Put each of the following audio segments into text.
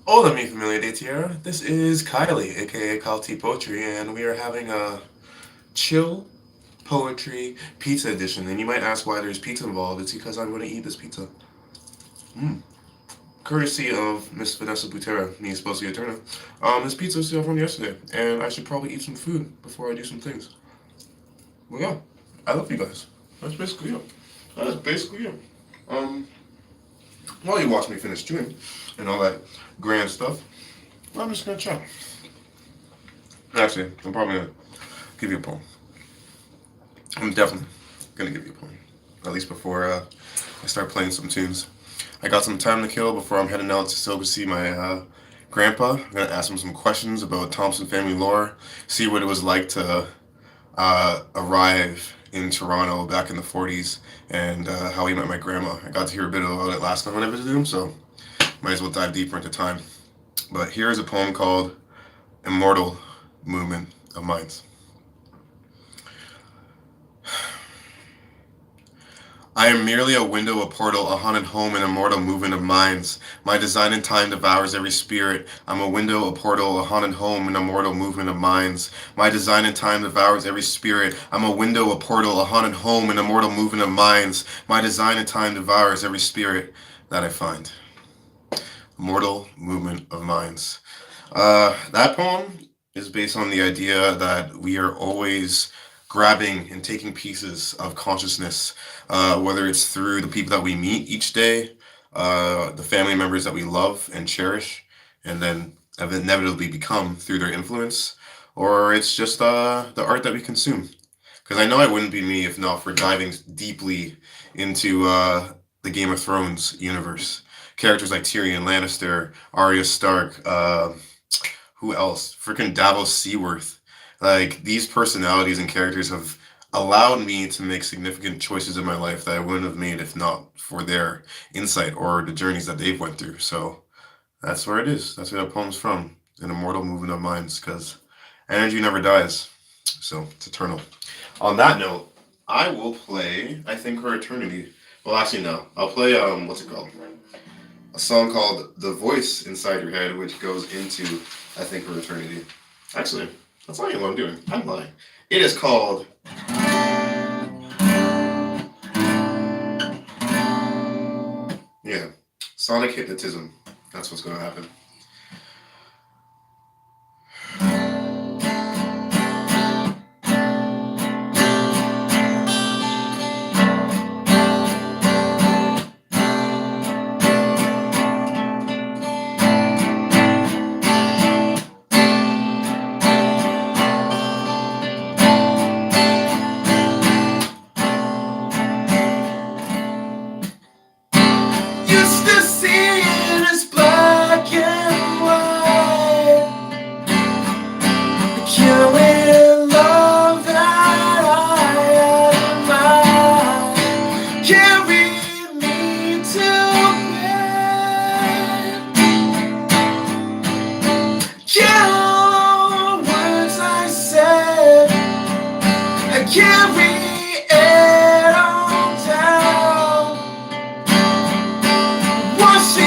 Hola, mi familia de tierra. This is Kylie, aka KyleTPoetry, and we are having a chill poetry pizza edition. And you might ask why there's pizza involved. It's because I'm going to eat this pizza. Mm. Courtesy of Miss Vanessa Butera, mi esposa eterna. This pizza is still from yesterday, and I should probably eat some food before I do some things. Well, yeah, I love you guys. That's basically it. That is basically it. Um, while you watch me finish chewing and all that grand stuff, I'm just gonna chat. Actually, I'm probably gonna give you a poem. I'm definitely gonna give you a poem. At least before I start playing some tunes. I got some time to kill before I'm heading out to still see my grandpa. I'm gonna ask him some questions about Thompson family lore, see what it was like to arrive in Toronto back in the 40s, and how he met my grandma. I got to hear a bit about it last time when I visited him, so might as well dive deeper into time. But here is a poem called Immortal Movement of Minds. I am merely a window, a portal, a haunted home, an immortal movement of minds. My design in time devours every spirit. I'm a window, a portal, a haunted home, an immortal movement of minds. My design in time devours every spirit. I'm a window, a portal, a haunted home, an immortal movement of minds. My design in time devours every spirit that I find. Immortal movement of minds. That poem is based on the idea that we are always grabbing and taking pieces of consciousness, whether it's through the people that we meet each day, the family members that we love and cherish, and then inevitably become through their influence, or it's just the art that we consume. Because I know I wouldn't be me if not for diving deeply into the Game of Thrones universe. Characters like Tyrion Lannister, Arya Stark, who else? Freaking Davos Seaworth. Like these personalities and characters have allowed me to make significant choices in my life that I wouldn't have made if not for their insight or the journeys that they've went through. So that's where it is. That's where that poem's from. An immortal movement of minds, because energy never dies. So it's eternal. On that note, I will play I Think for Eternity. Well actually no. I'll play what's it called? A song called The Voice Inside Your Head, which goes into I Think for Eternity. Actually, that's not even what I'm doing. I'm lying. It is called yeah, Sonic Hypnotism. That's what's gonna happen. Used to see it as black and white, killing love that I admire, carry me to bed. Kill words I said, I carry it on down. Washing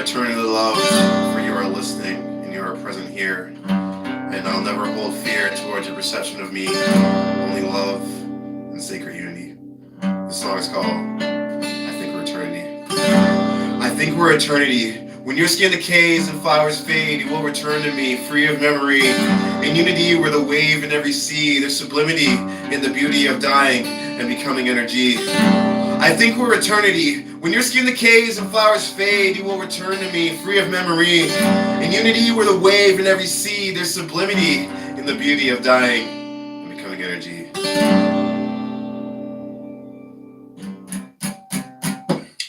eternally loved, for you are listening and you are present here. And I'll never hold fear towards your perception of me, only love and sacred unity. The song is called I Think We're Eternity. I think we're eternity. When your skin decays and flowers fade, you will return to me, free of memory. In unity, we're the wave in every sea. There's sublimity in the beauty of dying and becoming energy. I think we're eternity. When your skin decays and flowers fade, you will return to me, free of memory. In unity, we're the wave in every sea. There's sublimity in the beauty of dying and becoming energy.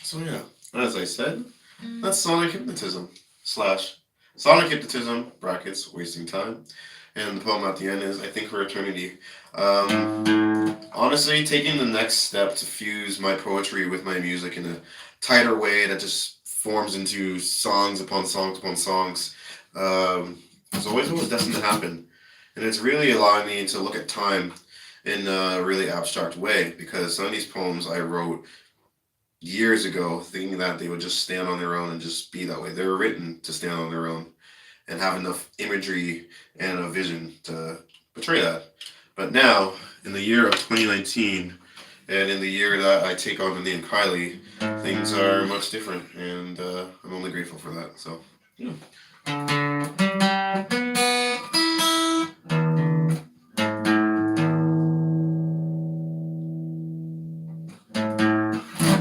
So yeah, as I said, that's sonic hypnotism / sonic hypnotism brackets wasting time, and the poem at the end is I think for eternity. Honestly, taking the next step to fuse my poetry with my music in a tighter way that just forms into songs upon songs upon songs, is always what was destined to happen, and it's really allowing me to look at time in a really abstract way because some of these poems I wrote years ago thinking that they would just stand on their own and just be that way. They were written to stand on their own and have enough imagery and a vision to portray that. But now, in the year of 2019, and in the year that I take on the name Kylie, things are much different, and I'm only grateful for that. So, yeah.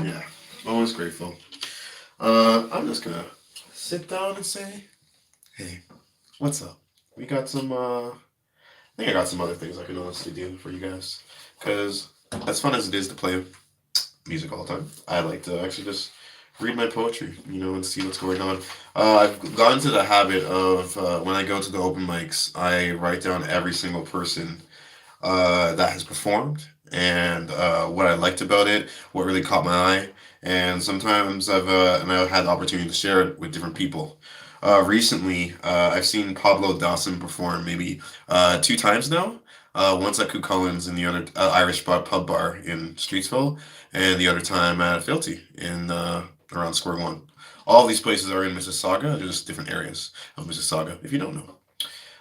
Yeah, always grateful. I'm just gonna sit down and say, hey, what's up? We got some, I think I got some other things I can honestly do for you guys. Because as fun as it is to play music all the time, I like to actually just read my poetry, and see what's going on. I've gotten to the habit of when I go to the open mics, I write down every single person that has performed and what I liked about it, what really caught my eye, and sometimes I've had the opportunity to share it with different people. Recently, I've seen Pablo Dawson perform maybe 2 times now. Once at Cullen's in the other Irish pub bar in Streetsville, and the other time at Filthy in around Square One. All these places are in Mississauga, they're just different areas of Mississauga, if you don't know.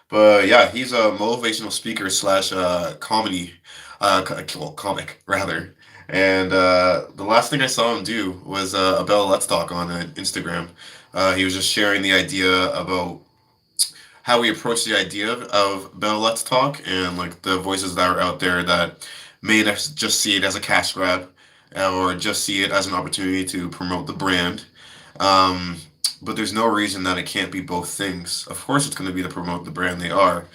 But yeah, he's a motivational speaker / comedy, comic rather. And the last thing I saw him do was a Bell Let's Talk on Instagram. He was just sharing the idea about how we approach the idea of Bell Let's Talk and like the voices that are out there that may just see it as a cash grab or just see it as an opportunity to promote the brand. Um, but there's no reason that it can't be both things. Of course, it's going to be to promote the brand. They are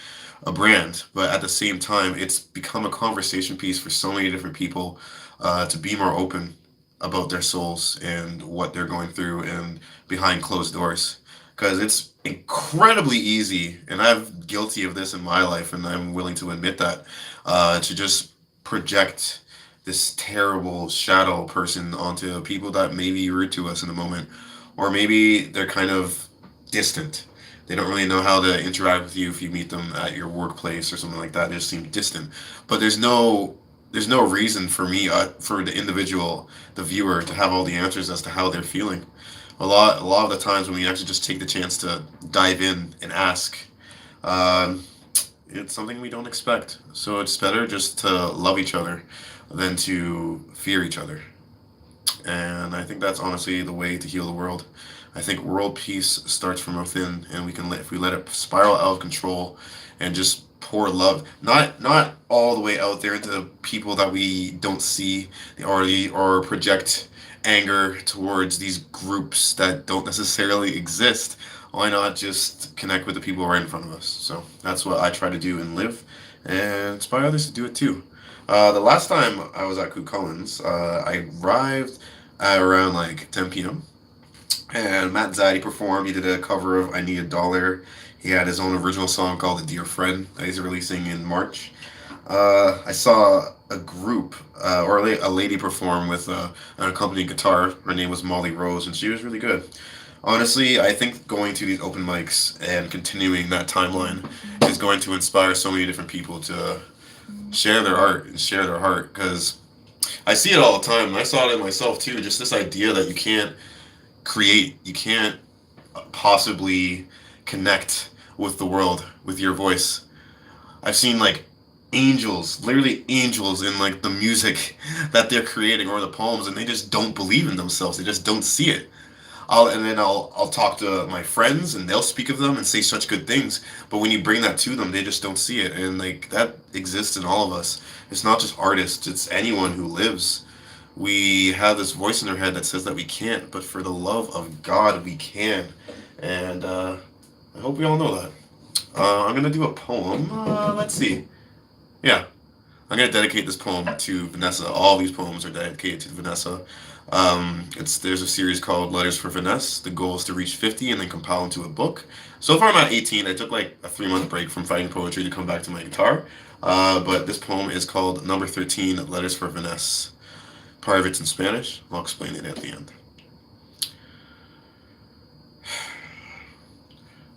a brand, but at the same time, it's become a conversation piece for so many different people to be more open about their souls and what they're going through and behind closed doors. Because it's incredibly easy, and I'm guilty of this in my life, and I'm willing to admit that, to just project this terrible shadow person onto people that may be rude to us in the moment, or maybe they're kind of distant. They don't really know how to interact with you if you meet them at your workplace or something like that. They just seem distant. But there's no reason for me, for the individual, the viewer, to have all the answers as to how they're feeling. A lot of the times when we actually just take the chance to dive in and ask, um, it's something we don't expect. So it's better just to love each other than to fear each other. And I think that's honestly the way to heal the world. I think world peace starts from within, and if we let it spiral out of control, and just pour love, not all the way out there into the people that we don't see, or project anger towards these groups that don't necessarily exist. Why not just connect with the people right in front of us? So that's what I try to do and live, and inspire others to do it too. The last time I was at Cullen's, I arrived at around like 10 p.m. And Matt Zaddy performed. He did a cover of "I Need a Dollar." He had his own original song called "A Dear Friend" that he's releasing in March. I saw a group or a lady perform with an accompanying guitar. Her name was Molly Rose, and she was really good. Honestly, I think going to these open mics and continuing that timeline is going to inspire so many different people to share their art and share their heart. Because I see it all the time, and I saw it in myself too. Just this idea that you can't create, you can't possibly connect with the world with your voice. I've seen like angels, literally angels in like the music that they're creating or the poems, and they just don't believe in themselves. They just don't see it. I'll talk to my friends and they'll speak of them and say such good things, but when you bring that to them, they just don't see it. And like that exists in all of us. It's not just artists, it's anyone who lives. We have this voice in our head that says that we can't, but for the love of God, we can. And I hope we all know that. I'm gonna do a poem. Let's see. Yeah, I'm gonna dedicate this poem to Vanessa. All these poems are dedicated to Vanessa. There's a series called Letters for Vanessa. The goal is to reach 50 and then compile into a book. So far, I'm at 18. I took like a 3 month break from fighting poetry to come back to my guitar. But this poem is called Number 13, Letters for Vanessa. Part of it's in Spanish. I'll explain it at the end.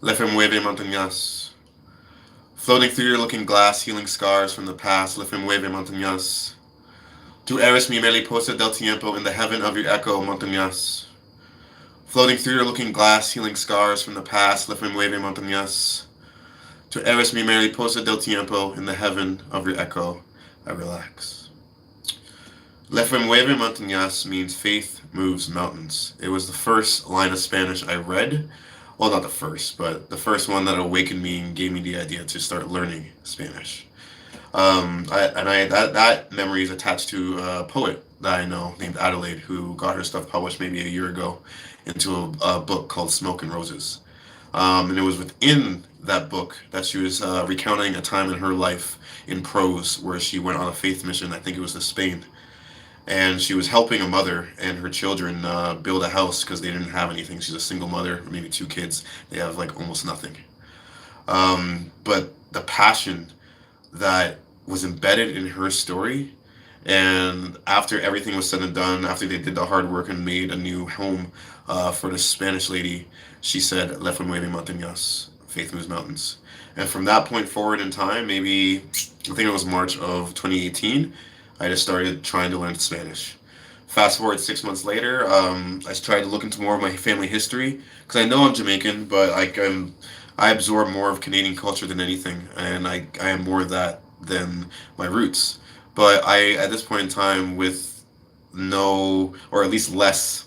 Le fe mueve montañas. Floating through your looking glass, healing scars from the past. Le fe mueve montañas. Tu eres mi mariposa del tiempo in the heaven of your echo, montañas. Floating through your looking glass, healing scars from the past. Le fe mueve montañas. Tu eres mi mariposa del tiempo in the heaven of your echo. I relax. Le fe mueve montañas means faith moves mountains. It was the first line of Spanish I read. Well, not the first, but the first one that awakened me and gave me the idea to start learning Spanish. That memory is attached to a poet that I know named Adelaide, who got her stuff published maybe a year ago into a book called Smoke and Roses. And it was within that book that she was recounting a time in her life in prose where she went on a faith mission. I think it was to Spain. And she was helping a mother and her children build a house because they didn't have anything. She's a single mother, maybe 2 kids. They have like almost nothing. But the passion that was embedded in her story, and after everything was said and done, after they did the hard work and made a new home for the Spanish lady, she said, "Le fe mueve montañas," faith moves mountains. And from that point forward in time, maybe I think it was March of 2018, I just started trying to learn Spanish. Fast forward 6 months later, I tried to look into more of my family history because I know I'm Jamaican, but I absorb more of Canadian culture than anything, and I am more of that than my roots. But at this point in time, with no, or at least less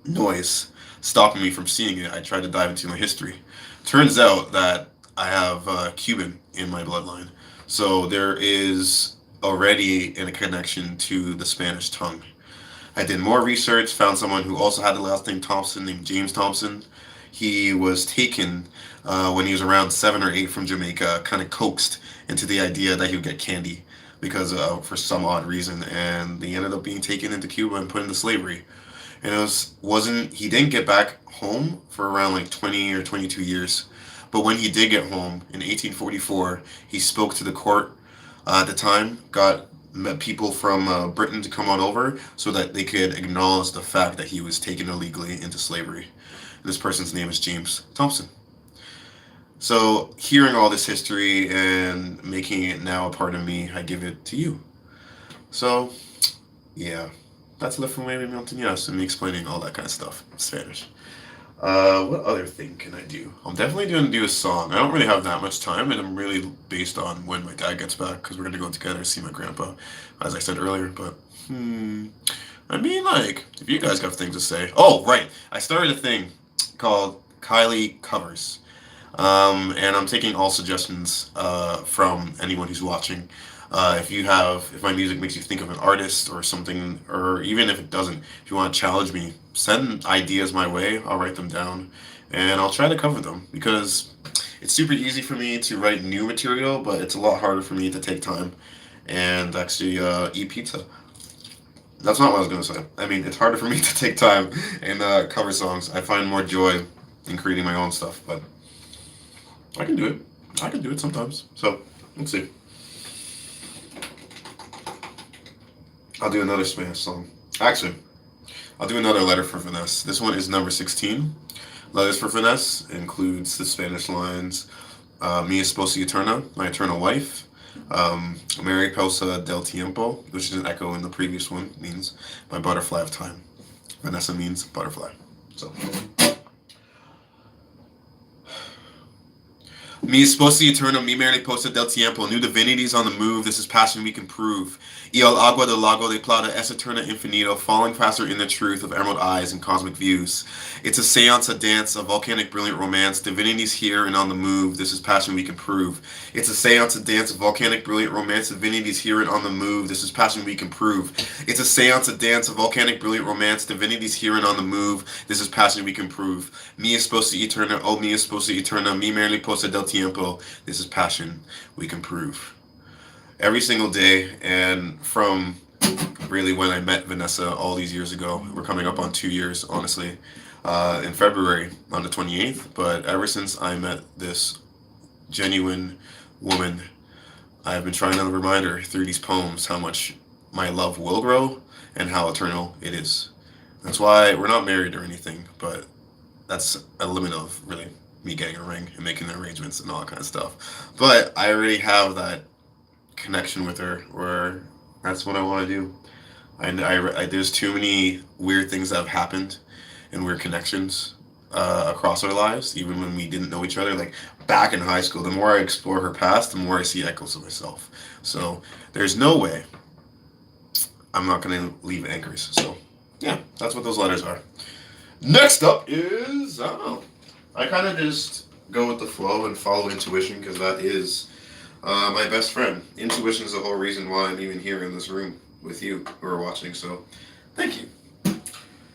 noise stopping me from seeing it, I tried to dive into my history. Turns out that I have Cuban in my bloodline, so there is already in a connection to the Spanish tongue. I did more research, found someone who also had the last name Thompson, named James Thompson. He was taken when he was around 7 or 8 from Jamaica, kind of coaxed into the idea that he would get candy because for some odd reason, and he ended up being taken into Cuba and put into slavery. And he didn't get back home for around like 20 or 22 years. But when he did get home in 1844, he spoke to the court at the time, met people from Britain to come on over so that they could acknowledge the fact that he was taken illegally into slavery. And this person's name is James Thompson. So hearing all this history and making it now a part of me, I give it to you. So, yeah, that's La Familia Montañas and me explaining all that kind of stuff in Spanish. What other thing can I do? I'm definitely going to do a song. I don't really have that much time, and I'm really based on when my dad gets back, because we're going to go together see my grandpa, as I said earlier, but, I mean, like, if you guys got things to say. Oh, right, I started a thing called Kylie Covers, and I'm taking all suggestions from anyone who's watching. If my music makes you think of an artist or something, or even if it doesn't, if you want to challenge me, send ideas my way. I'll write them down and I'll try to cover them because it's super easy for me to write new material, but it's a lot harder for me to take time and actually eat pizza. That's not what I was going to say. I mean, it's harder for me to take time and cover songs. I find more joy in creating my own stuff, but I can do it. I can do it sometimes. So, let's see. I'll do another Spanish song. Actually, I'll do another letter for Vanessa. This one is number 16. Letters for Vanessa includes the Spanish lines, Mi esposa eterna, my eternal wife. Mariposa del tiempo, which is an echo in the previous one, means my butterfly of time. Vanessa means butterfly. So, Mi esposa eterna, mi merely posta del tiempo, new divinities on the move, this is passion we can prove. Y el agua del lago de plata es eterna infinito, falling faster in the truth of emerald eyes and cosmic views. It's a seance, a dance, a volcanic brilliant romance, divinities here and on the move, this is passion we can prove. It's a seance, a dance, a volcanic brilliant romance, divinities here and on the move, this is passion we can prove. It's a seance, a dance, a volcanic brilliant romance, divinities here and on the move, this is passion we can prove. Mi esposa eterna, oh mi esposa eterna, mi merely posta del tiempo, this is passion we can prove. Every single day, and from really when I met Vanessa all these years ago, we're coming up on 2 years, honestly, in February on the 28th, but ever since I met this genuine woman, I've been trying to remind her through these poems how much my love will grow and how eternal it is. That's why we're not married or anything, but that's a limit of really me getting a ring and making the arrangements and all that kind of stuff. But I already have that connection with her where that's what I want to do. There's too many weird things that have happened and weird connections across our lives, even when we didn't know each other. Like back in high school, the more I explore her past, the more I see echoes of myself. So there's no way I'm not going to leave anchors. So yeah, that's what those letters are. Next up is, I don't know. I kind of just go with the flow and follow intuition because that is my best friend. Intuition is the whole reason why I'm even here in this room with you who are watching. So thank you.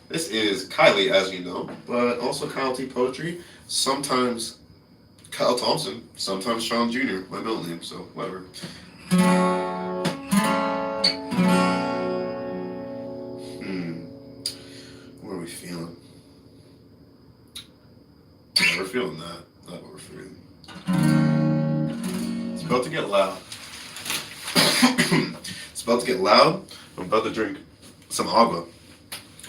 This is Kylie, as you know, but also KyleTPoetry. Sometimes Kyle Thompson, sometimes Sean Jr., my middle name, so whatever. What are we feeling? Yeah, we're feeling that. Not what we're feeling. It's about to get loud. It's about to get loud. I'm about to drink some agua.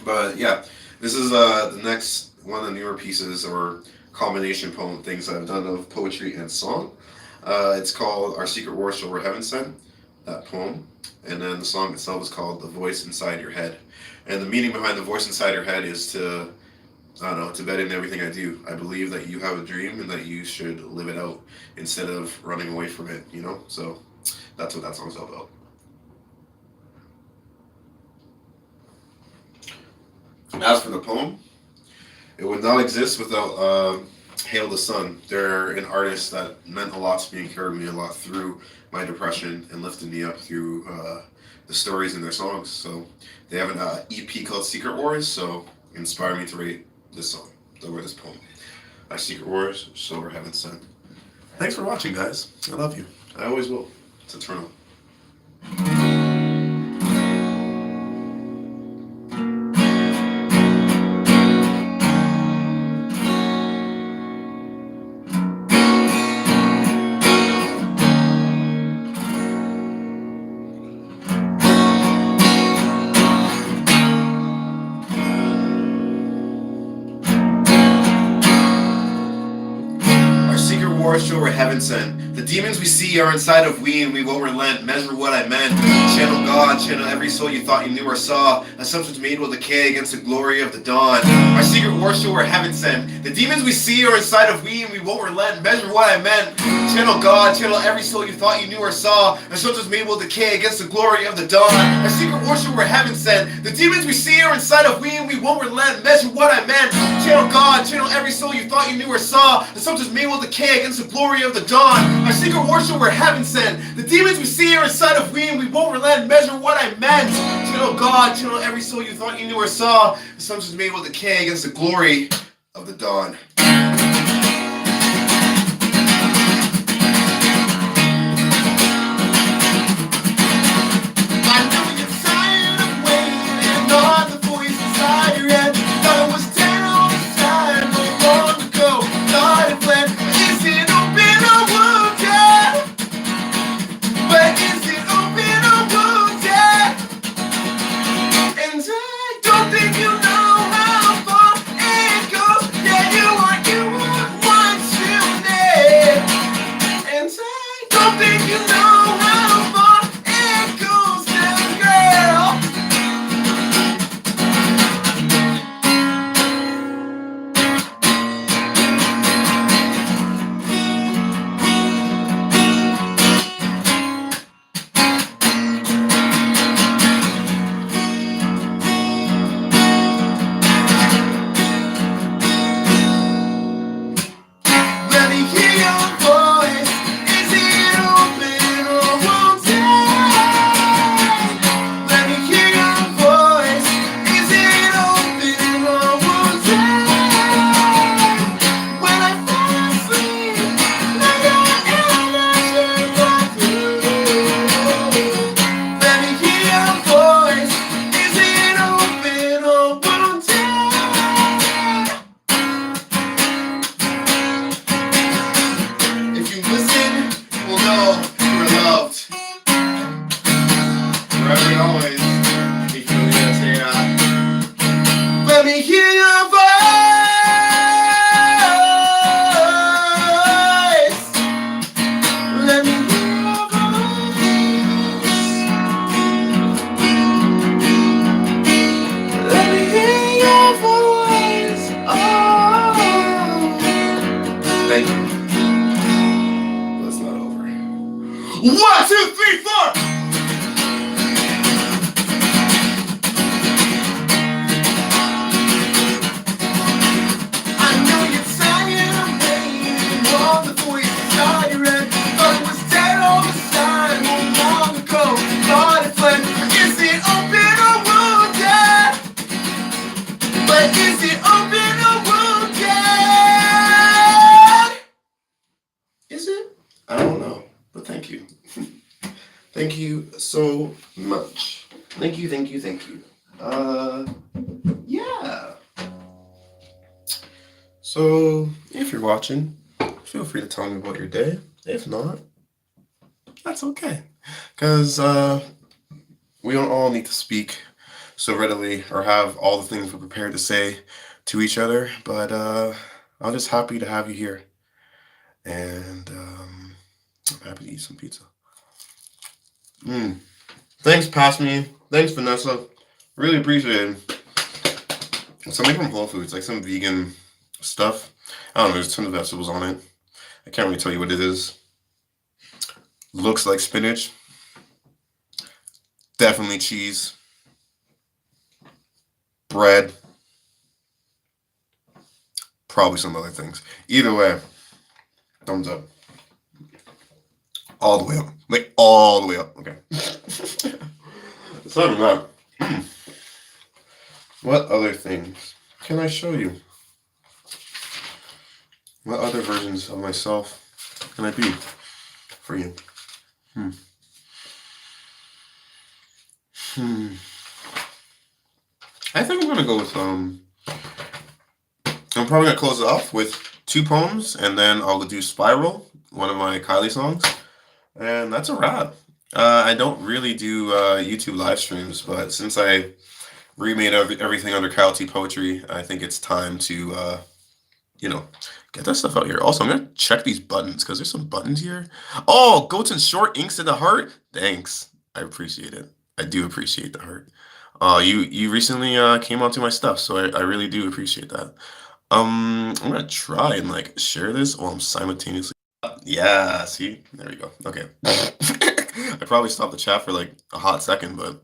But yeah, this is the next one of the newer pieces or combination poem things I've done of poetry and song. It's called Our Secret War Shall Where Heaven Sent, that poem. And then the song itself is called The Voice Inside Your Head. And the meaning behind the voice inside your head is to, I don't know, to bet in everything I do. I believe that you have a dream and that you should live it out instead of running away from it, you know? So that's what that song's all about. As for the poem, it would not exist without Hail the Sun. They're an artist that meant a lot to me and carried me a lot through my depression and lifted me up through the stories in their songs. So they have an EP called Secret Wars, so it inspired me to write this song, to write this poem. Our Secret Wars, so where heaven sent. Thanks for watching, guys. I love you. I always will. It's eternal. Show where heaven sent. The demons we see are inside of we, and we won't relent. Measure what I meant. Channel God, channel every soul you thought you knew or saw. Assumptions made will decay against the glory of the dawn. Our secret war show where heaven sent. The demons we see are inside of we, and we won't relent. Measure what I meant. Channel God, channel every soul you thought you knew or saw. Assumptions made will decay against the glory of the dawn. Our secret war show where heaven sent. The demons we see are inside of we, and we won't relent. Measure what I meant. Channel God, channel every soul you thought you knew or saw. Assumptions made will decay against the glory of the dawn. Our secret war show where heaven sent. The demons we see are inside of we, and we won't relent. Measure what I meant. Channel God, channel every soul you thought you knew or saw. Assumptions made will decay against the glory of the dawn. You are always be feeling that say, let me hear your voice. Let me hear your voice. Let me hear your voice. Oh. Thank you. That's not over. 1, 2, 3, 4. Is it open or wounded? Is it? I don't know, but thank you. Thank you so much. Thank you, thank you, thank you. Yeah. So, if you're watching, feel free to tell me about your day. If not, that's okay. Because we don't all need to speak so readily or have all the things we're prepared to say to each other, but I'm just happy to have you here. And I'm happy to eat some pizza. Thanks, Pass Me. Thanks, Vanessa. Really appreciate it. Something from Whole Foods, like some vegan stuff. I don't know, there's tons of vegetables on it. I can't really tell you what it is. Looks like spinach. Definitely cheese. Bread. Probably some other things. Either way, thumbs up. All the way up. Like, all the way up. Okay. Aside from that, what other things can I show you? What other versions of myself can I be for you? I think I'm gonna go with I'm probably gonna close it off with 2 poems, and then I'll do Spiral, one of my Kylie songs, and that's a wrap. I don't really do YouTube live streams, but since I remade everything under KyleTPoetry, I think it's time to get that stuff out here. Also, I'm gonna check these buttons because there's some buttons here. Oh, Goats and Short inks in the heart. Thanks, I appreciate it. I do appreciate the heart. You recently came onto my stuff, so I really do appreciate that. I'm gonna try and like share this while I'm simultaneously. Yeah, see, there we go. Okay. I probably stopped the chat for like a hot second, but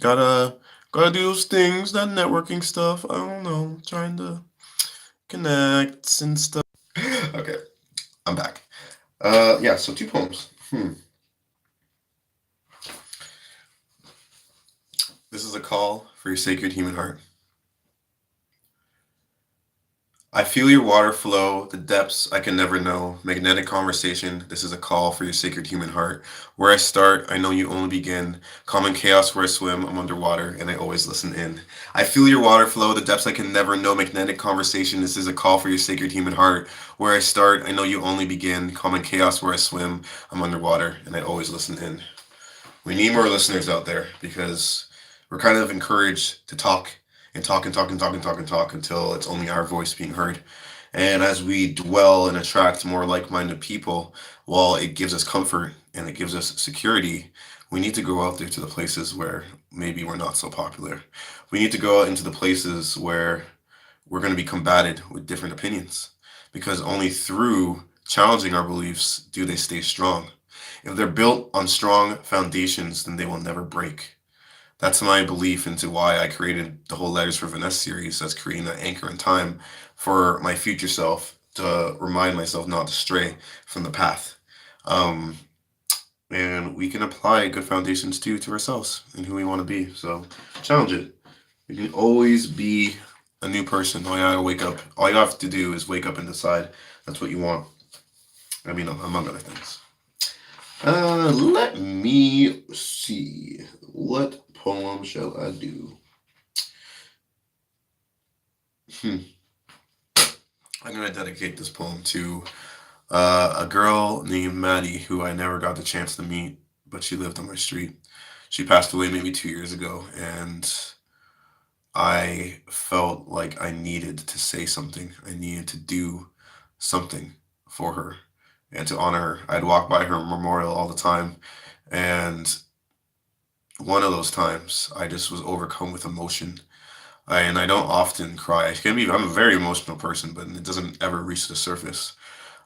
gotta do those things, that networking stuff. I don't know, trying to connect and stuff. Okay, I'm back. Yeah, so 2 poems. This is a call for your sacred human heart. I feel your water flow, the depths I can never know. Magnetic conversation, this is a call for your sacred human heart. Where I start, I know you only begin. Common chaos where I swim, I'm underwater, and I always listen in. I feel your water flow, the depths I can never know. Magnetic conversation, this is a call for your sacred human heart. Where I start, I know you only begin. Common chaos where I swim, I'm underwater, and I always listen in. We need more listeners out there because we're kind of encouraged to talk and talk and talk and talk and talk and talk until it's only our voice being heard. And as we dwell and attract more like-minded people, while it gives us comfort and it gives us security, we need to go out there to the places where maybe we're not so popular. We need to go out into the places where we're going to be combated with different opinions, because only through challenging our beliefs do they stay strong. If they're built on strong foundations, then they will never break. That's my belief into why I created the whole Letters for Vanessa series, as creating that anchor in time for my future self to remind myself not to stray from the path. And we can apply good foundations too to ourselves and who we want to be. So challenge it. You can always be a new person. All you gotta wake up. All you have to do is wake up and decide that's what you want. I mean, among other things. Let me see. What poem shall I do? I'm gonna dedicate this poem to a girl named Maddie who I never got the chance to meet, but she lived on my street. She passed away maybe 2 years ago, and I felt like I needed to say something. I needed to do something for her and to honor her. I'd walk by her memorial all the time, and one of those times I just was overcome with emotion. And I don't often cry. I'm a very emotional person, but it doesn't ever reach the surface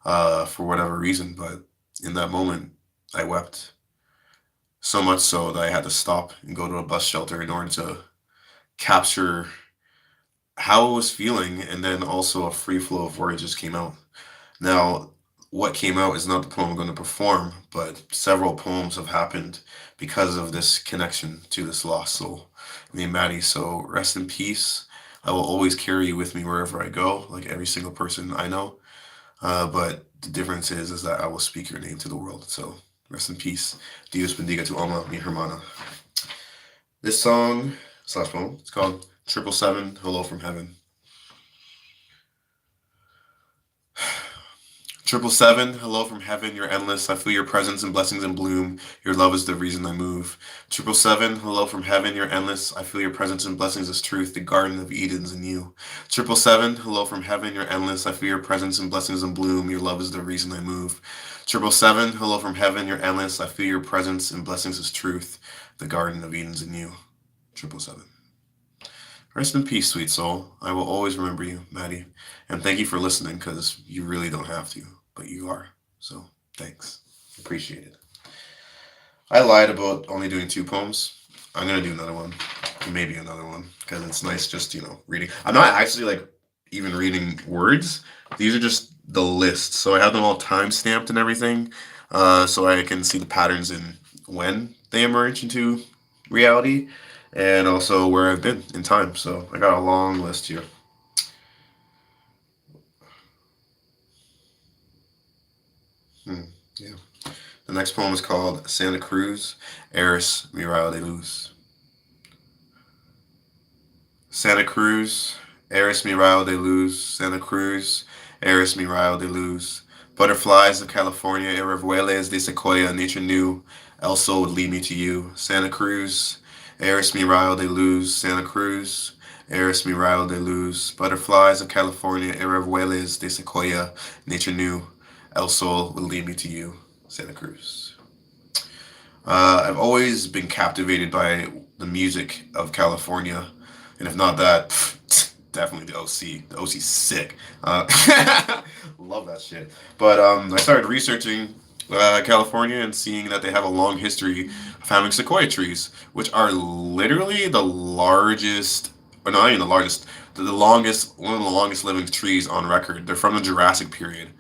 for whatever reason. But in that moment, I wept so much so that I had to stop and go to a bus shelter in order to capture how I was feeling, and then also a free flow of words just came out. Now, what came out is not the poem I'm going to perform, but several poems have happened because of this connection to this lost soul named Maddie. So rest in peace. I will always carry you with me wherever I go, like every single person I know. But the difference is that I will speak your name to the world. So rest in peace. Dios bendiga tu alma, mi hermana. This song slash poem, it's called 777, Hello from Heaven. 777, hello from heaven, you're endless. I feel your presence and blessings in bloom. Your love is the reason I move. 777, hello from heaven, you're endless. I feel your presence and blessings as truth. The Garden of Eden's in you. 777, hello from heaven, you're endless. I feel your presence and blessings in bloom. Your love is the reason I move. 777, hello from heaven, you're endless. I feel your presence and blessings as truth. The Garden of Eden's in you. 777. Rest in peace, sweet soul. I will always remember you, Maddie. And thank you for listening, because you really don't have to, but you are. So, thanks. Appreciate it. I lied about only doing 2 poems. I'm going to do another one. Maybe another one, because it's nice just, reading. I'm not actually, even reading words. These are just the lists. So I have them all time stamped and everything, so I can see the patterns in when they emerge into reality, and also where I've been in time. So I got a long list here. Yeah. The next poem is called Santa Cruz, Eris Mirail de Luz. Santa Cruz, Eris Mirail de Luz, Santa Cruz, Eris Mirail de Luz. Butterflies of California, Irrevueles de Sequoia, nature knew, El Sol would lead me to you. Santa Cruz, Eris Mirail de Luz, Santa Cruz, Eris Mirail de Luz. Butterflies of California, Irrevueles de Sequoia, nature knew, El Sol would lead me to you. Santa Cruz. I've always been captivated by the music of California, and if not that, definitely the OC. The OC's sick. Love that shit. But I started researching California and seeing that they have a long history of having sequoia trees, which are literally the largest, or not even the largest, the longest, one of the longest living trees on record. They're from the Jurassic period.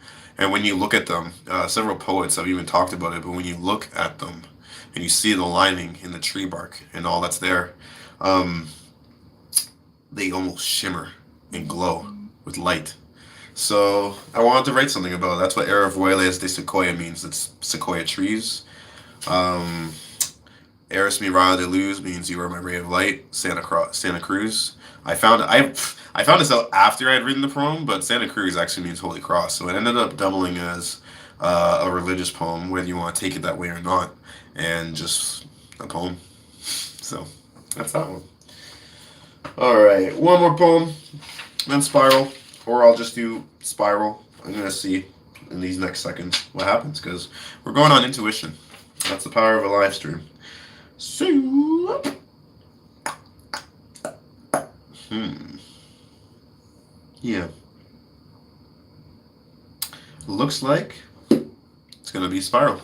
And when you look at them, several poets have even talked about it, but when you look at them and you see the lining in the tree bark and all that's there, they almost shimmer and glow with light. So I wanted to write something about it. That's what Irrevueles de Sequoia means. It's sequoia trees. Eris Mirail de Luz means you are my ray of light. Santa Cruz. I found this out after I had written the poem, but Santa Cruz actually means Holy Cross. So it ended up doubling as a religious poem, whether you want to take it that way or not, and just a poem. So that's that one. All right, one more poem, then Spiral, or I'll just do Spiral. I'm gonna see in these next seconds what happens, because we're going on intuition. That's the power of a live stream. So, yeah. Looks like it's gonna be Spiral.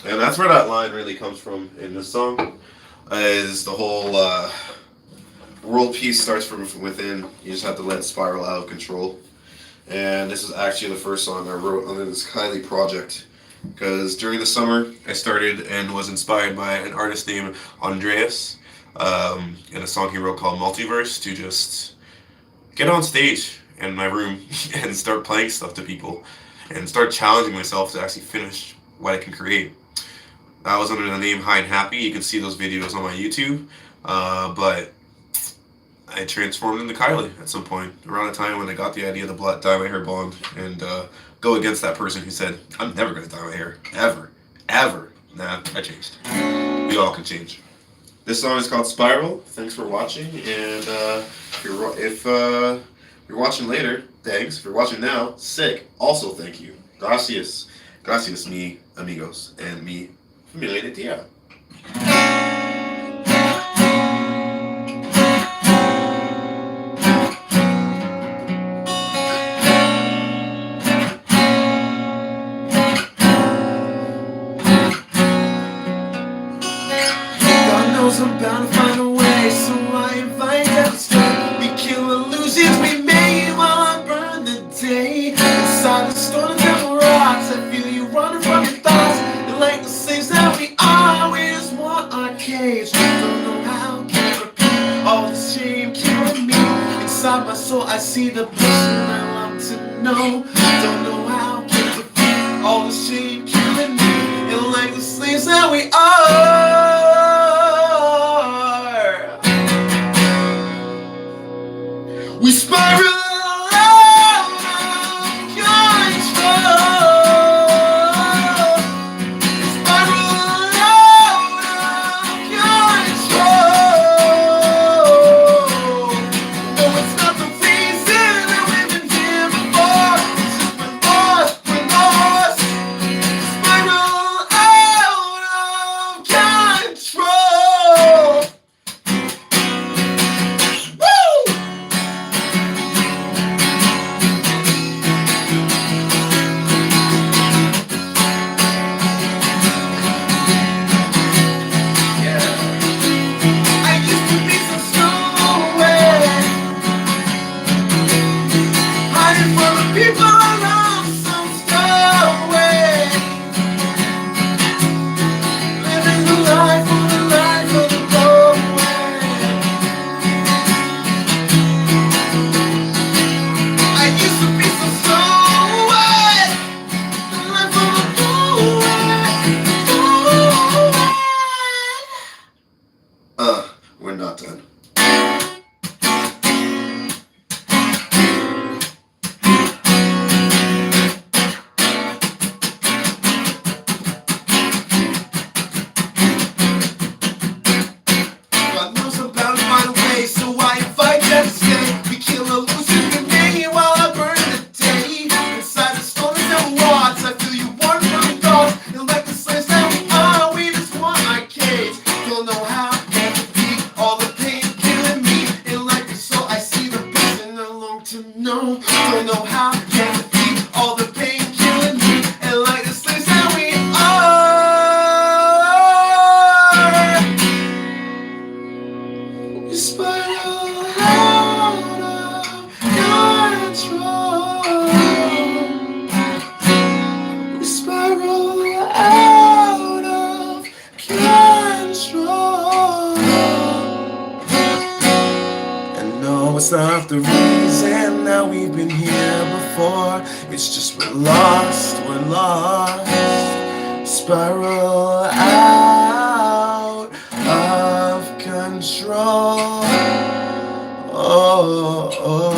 And that's where that line really comes from in this song, is the whole world peace starts from within. You just have to let it spiral out of control. And this is actually the first song I wrote under this Kylie project, because during the summer I started and was inspired by an artist named Andreas, and a song he wrote called Multiverse, to just get on stage in my room and start playing stuff to people and start challenging myself to actually finish what I can create. I was under the name High and Happy. You can see those videos on my YouTube, but I transformed into Kylie at some point, around the time when I got the idea to dye my hair blonde and go against that person who said, I'm never going to dye my hair. Ever. Ever. Nah, I changed. We all can change. This song is called Spiral. Thanks for watching. And if you're watching later, thanks. If you're watching now, sick. Also, thank you. Gracias. Gracias, mi amigos. And mi familia de tía. I'm bound to find a way, so I invite that to start. We kill illusions we made while I burn the day. Inside the storm of devil rocks, I feel you running from your thoughts. And like the slaves that we are, we just want our cage. Don't know how, can't repeat all the shame killing me. Inside my soul, I see the person I long to know. Don't know how, can't repeat all the shame killing me. And like the slaves that we are. We spiral out of control. Spiral out of control. No, it's not the reason that we've been here before. It's just been lost, we're lost. Spiral out of control. People around some stowaway, living the life of the roadway. I used to be some stowaway, the life of the roadway. We're not done. No, don't know how, can't defeat all the pain killing me. And like the slaves that we are, we spiral out of control. We spiral out of control. And no, it's not the reason that we've been here before. It's just we're lost, spiral out of control. Oh, oh,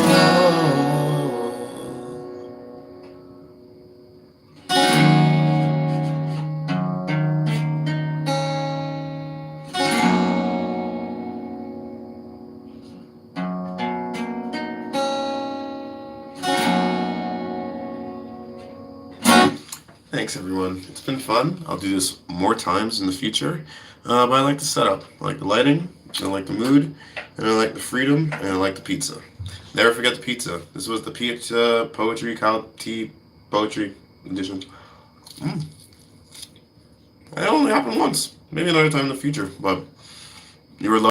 Thanks everyone. It's been fun. I'll do this more times in the future. But I like the setup. I like the lighting, I like the mood, and I like the freedom, and I like the pizza. Never forget the pizza. This was the Pizza Poetry, KyleTPoetry edition. It only happened once. Maybe another time in the future, but you were